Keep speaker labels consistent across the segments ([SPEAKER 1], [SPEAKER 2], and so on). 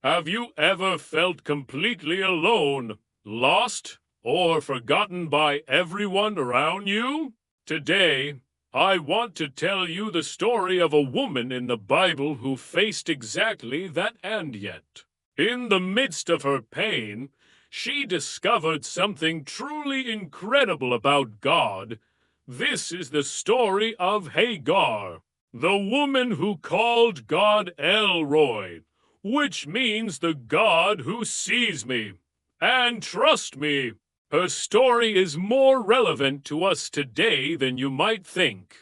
[SPEAKER 1] Have you ever felt completely alone, lost, or forgotten by everyone around you? Today, I want to tell you the story of a woman in the Bible who faced exactly that, and yet, in the midst of her pain, she discovered something truly incredible about God. This is the story of Hagar, the woman who called God El Roi, which means the God who sees me. And trust me, her story is more relevant to us today than you might think.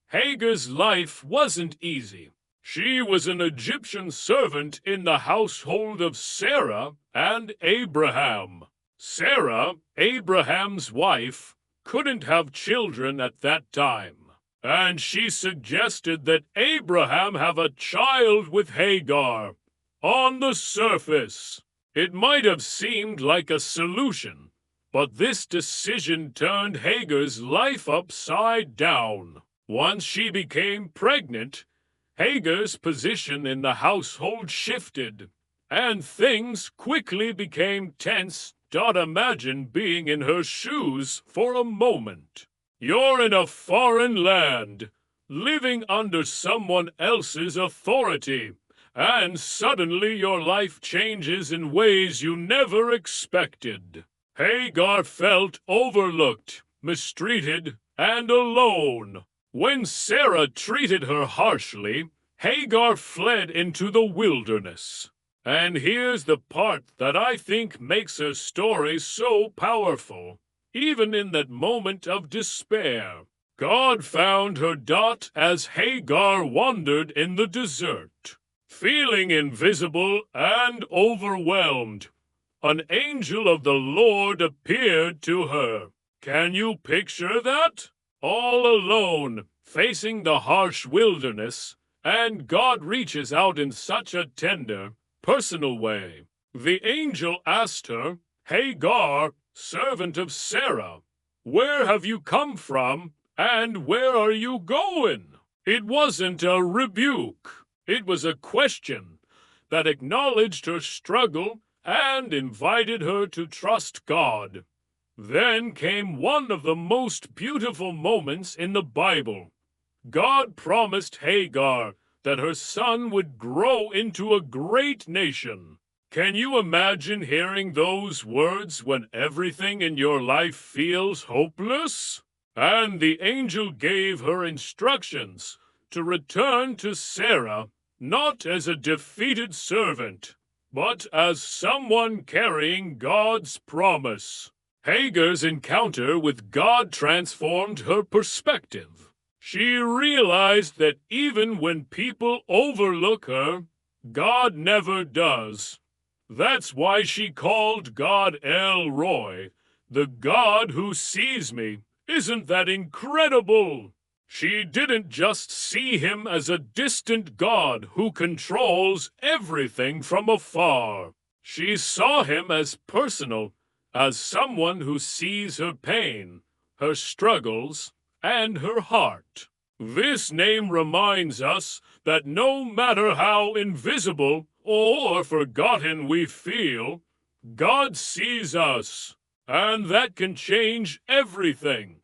[SPEAKER 1] Hagar's life wasn't easy. She was an Egyptian servant in the household of Sarah and Abraham. Sarah, Abraham's wife, couldn't have children at that time, and she suggested that Abraham have a child with Hagar. On the surface, it might have seemed like a solution, but this decision turned Hagar's life upside down. Once she became pregnant, Hagar's position in the household shifted, and things quickly became tense. Don't imagine being in her shoes for a moment. You're in a foreign land, living under someone else's authority, and suddenly your life changes in ways you never expected. Hagar felt overlooked, mistreated, and alone. When Sarah treated her harshly, Hagar fled into the wilderness. And here's the part that I think makes her story so powerful. Even in that moment of despair, God found her as Hagar wandered in the desert. Feeling invisible and overwhelmed, an angel of the Lord appeared to her. Can you picture that? All alone, facing the harsh wilderness, and God reaches out in such a tender, personal way. The angel asked her, "Hagar, servant of Sarah, where have you come from, and where are you going?" It wasn't a rebuke. It was a question that acknowledged her struggle and invited her to trust God. Then came one of the most beautiful moments in the Bible. God promised Hagar that her son would grow into a great nation. Can you imagine hearing those words when everything in your life feels hopeless? And the angel gave her instructions to return to Sarah, not as a defeated servant, but as someone carrying God's promise. Hagar's encounter with God transformed her perspective. She realized that even when people overlook her, God never does. That's why she called God El Roi, the God who sees me. Isn't that incredible? She didn't just see him as a distant God who controls everything from afar. She saw him as personal, as someone who sees her pain, her struggles, and her heart. This name reminds us that no matter how invisible or forgotten we feel, God sees us, and that can change everything.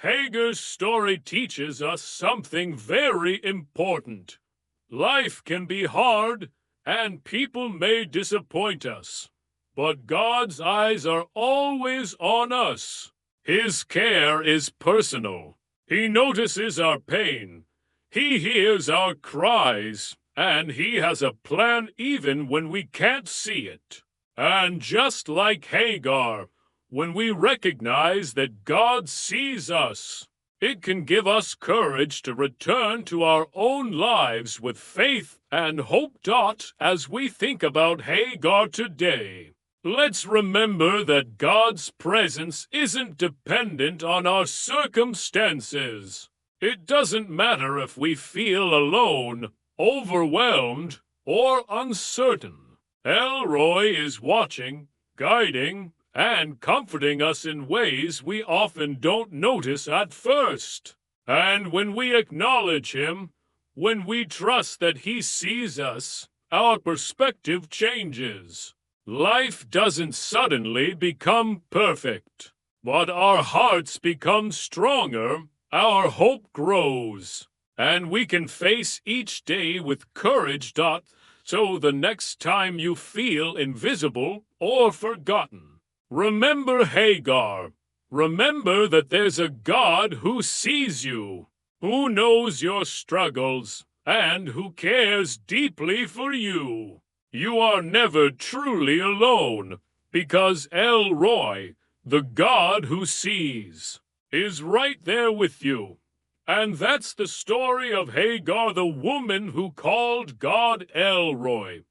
[SPEAKER 1] Hagar's story teaches us something very important. Life can be hard, and people may disappoint us, but God's eyes are always on us. His care is personal. He notices our pain. He hears our cries, and he has a plan even when we can't see it. And just like Hagar, when we recognize that God sees us, it can give us courage to return to our own lives with faith and hope. As we think about Hagar today, let's remember that God's presence isn't dependent on our circumstances. It doesn't matter if we feel alone, overwhelmed, or uncertain. El Roi is watching, guiding, and comforting us in ways we often don't notice at first. And when we acknowledge him, when we trust that he sees us, our perspective changes. Life doesn't suddenly become perfect, but our hearts become stronger, our hope grows, and we can face each day with courage. So the next time you feel invisible or forgotten, remember Hagar. Remember that there's a God who sees you, who knows your struggles, and who cares deeply for you. You are never truly alone, because El Roy, the God who sees, is right there with you. And that's the story of Hagar, the woman who called God El Roy.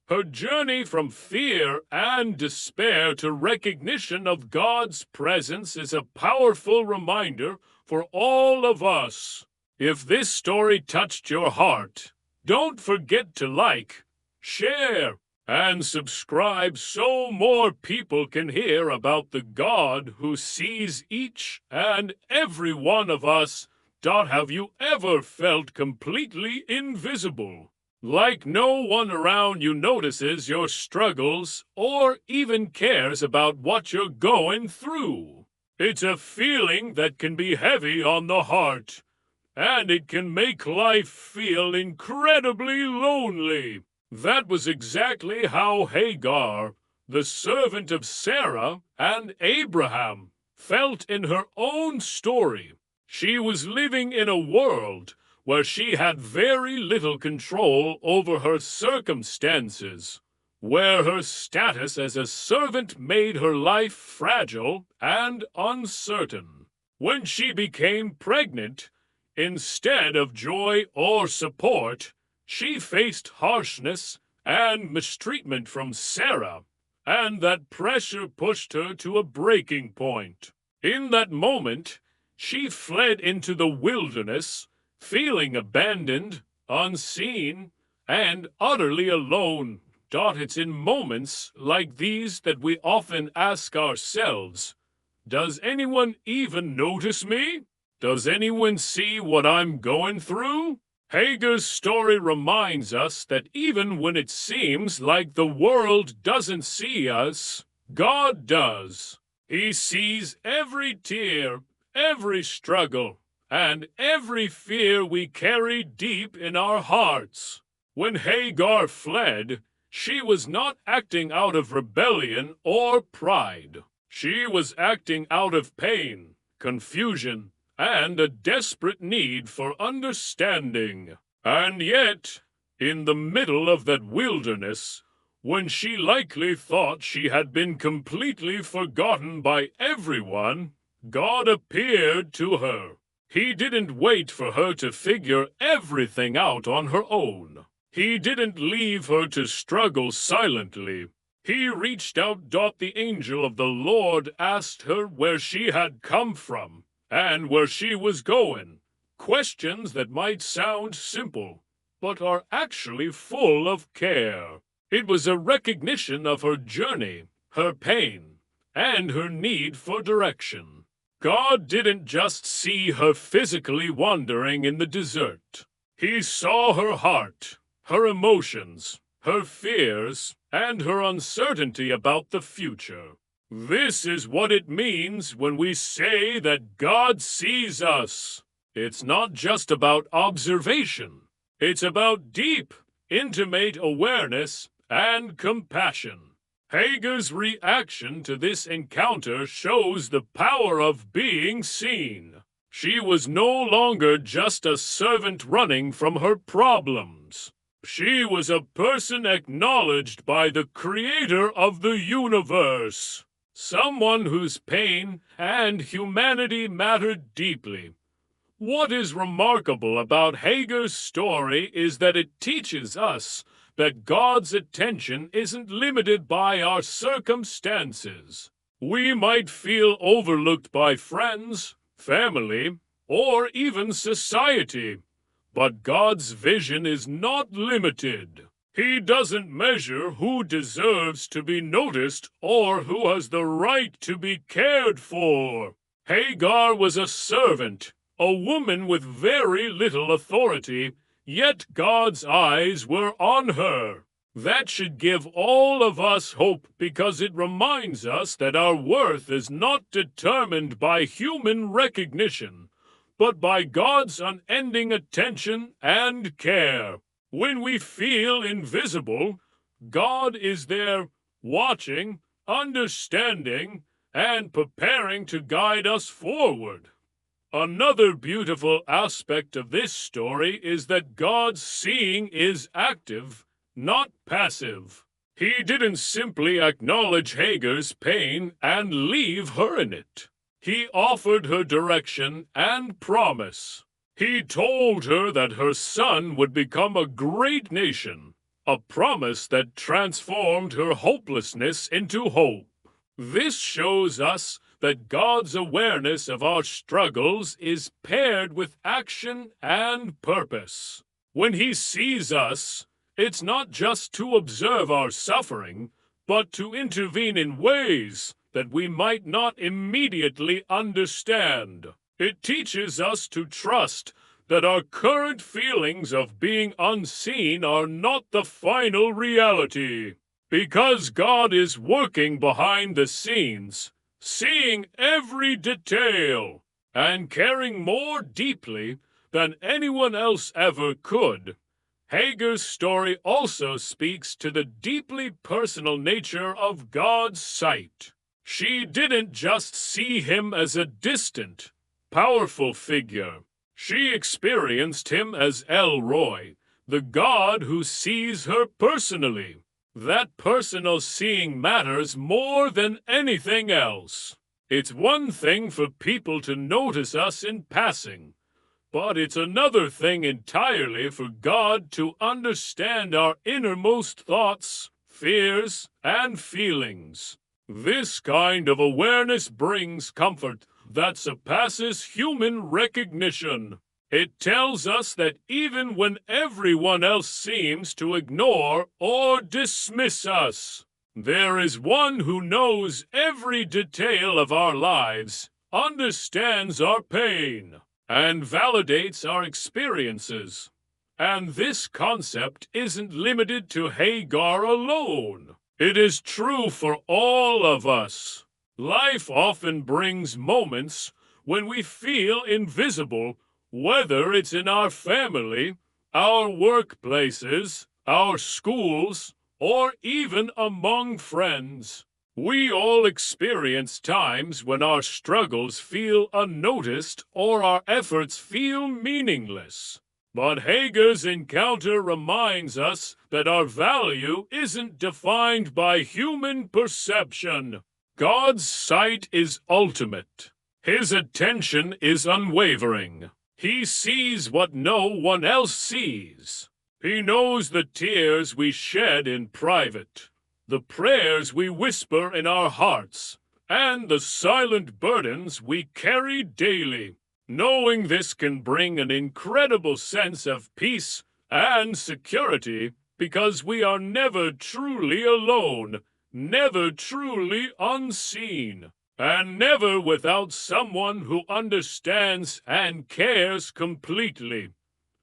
[SPEAKER 1] Her journey from fear and despair to recognition of God's presence is a powerful reminder for all of us. If this story touched your heart, don't forget to like, share, and subscribe so more people can hear about the God who sees each and every one of us. Have you ever felt completely invisible? Like no one around you notices your struggles or even cares about what you're going through? It's a feeling that can be heavy on the heart, and it can make life feel incredibly lonely. That was exactly how Hagar, the servant of Sarah and Abraham, felt in her own story. She was living in a world where she had very little control over her circumstances, where her status as a servant made her life fragile and uncertain. When she became pregnant, instead of joy or support, she faced harshness and mistreatment from Sarah, and that pressure pushed her to a breaking point. In that moment, she fled into the wilderness, feeling abandoned, unseen, and utterly alone. It's in moments like these that we often ask ourselves, does anyone even notice me? Does anyone see what I'm going through? Hagar's story reminds us that even when it seems like the world doesn't see us, God does. He sees every tear, every struggle, and every fear we carry deep in our hearts. When Hagar fled, she was not acting out of rebellion or pride. She was acting out of pain, confusion, and a desperate need for understanding. And yet, in the middle of that wilderness, when she likely thought she had been completely forgotten by everyone, God appeared to her. He didn't wait for her to figure everything out on her own. He didn't leave her to struggle silently. He reached out. The angel of the Lord asked her where she had come from and where she was going. Questions that might sound simple, but are actually full of care. It was a recognition of her journey, her pain, and her need for direction. God didn't just see her physically wandering in the desert. He saw her heart, her emotions, her fears, and her uncertainty about the future. This is what it means when we say that God sees us. It's not just about observation. It's about deep, intimate awareness and compassion. Hagar's reaction to this encounter shows the power of being seen. She was no longer just a servant running from her problems. She was a person acknowledged by the Creator of the universe, someone whose pain and humanity mattered deeply. What is remarkable about Hagar's story is that it teaches us that God's attention isn't limited by our circumstances. We might feel overlooked by friends, family, or even society, but God's vision is not limited. He doesn't measure who deserves to be noticed or who has the right to be cared for. Hagar was a servant, a woman with very little authority, yet God's eyes were on her. That should give all of us hope because it reminds us that our worth is not determined by human recognition, but by God's unending attention and care. When we feel invisible, God is there watching, understanding, and preparing to guide us forward. Another beautiful aspect of this story is that God's seeing is active, not passive. He didn't simply acknowledge Hagar's pain and leave her in it. He offered her direction and promise. He told her that her son would become a great nation, a promise that transformed her hopelessness into hope. This shows us that God's awareness of our struggles is paired with action and purpose. When He sees us, it's not just to observe our suffering, but to intervene in ways that we might not immediately understand. It teaches us to trust that our current feelings of being unseen are not the final reality. Because God is working behind the scenes, seeing every detail, and caring more deeply than anyone else ever could, Hagar's story also speaks to the deeply personal nature of God's sight. She didn't just see Him as a distant, powerful figure. She experienced Him as El Roi, the God who sees her personally. That personal seeing matters more than anything else. It's one thing for people to notice us in passing, but it's another thing entirely for God to understand our innermost thoughts, fears, and feelings. This kind of awareness brings comfort that surpasses human recognition. It tells us that even when everyone else seems to ignore or dismiss us, there is one who knows every detail of our lives, understands our pain, and validates our experiences. And this concept isn't limited to Hagar alone. It is true for all of us. Life often brings moments when we feel invisible, whether it's in our family, our workplaces, our schools, or even among friends. We all experience times when our struggles feel unnoticed or our efforts feel meaningless. But Hagar's encounter reminds us that our value isn't defined by human perception. God's sight is ultimate. His attention is unwavering. He sees what no one else sees. He knows the tears we shed in private, the prayers we whisper in our hearts, and the silent burdens we carry daily. Knowing this can bring an incredible sense of peace and security because we are never truly alone, never truly unseen, and never without someone who understands and cares completely.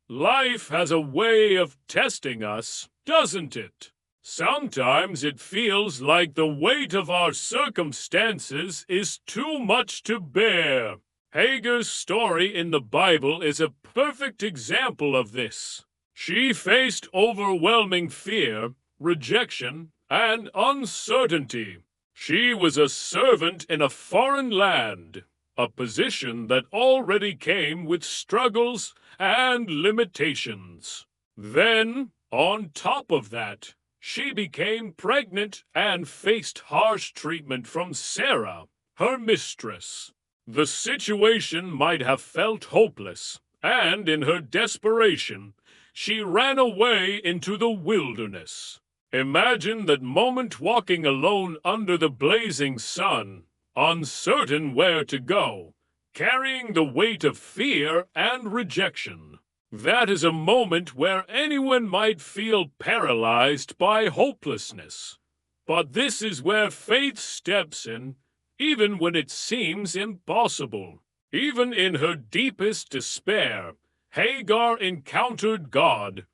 [SPEAKER 1] Life has a way of testing us, doesn't it? Sometimes it feels like the weight of our circumstances is too much to bear. Hagar's story in the Bible is a perfect example of this. She faced overwhelming fear, rejection, and uncertainty. She was a servant in a foreign land, a position that already came with struggles and limitations. Then, on top of that, she became pregnant and faced harsh treatment from Sarah, her mistress. The situation might have felt hopeless, and in her desperation, she ran away into the wilderness. Imagine that moment walking alone under the blazing sun, uncertain where to go, carrying the weight of fear and rejection. That is a moment where anyone might feel paralyzed by hopelessness. But this is where faith steps in, even when it seems impossible. Even in her deepest despair, Hagar encountered God,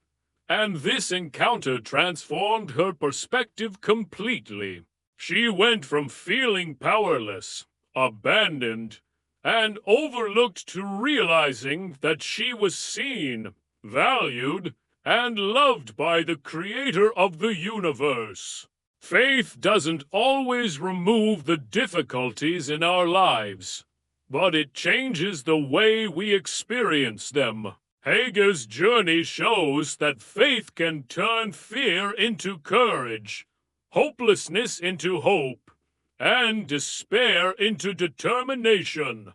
[SPEAKER 1] and this encounter transformed her perspective completely. She went from feeling powerless, abandoned, and overlooked to realizing that she was seen, valued, and loved by the Creator of the universe. Faith doesn't always remove the difficulties in our lives, but it changes the way we experience them. Hagar's journey shows that faith can turn fear into courage, hopelessness into hope, and despair into determination.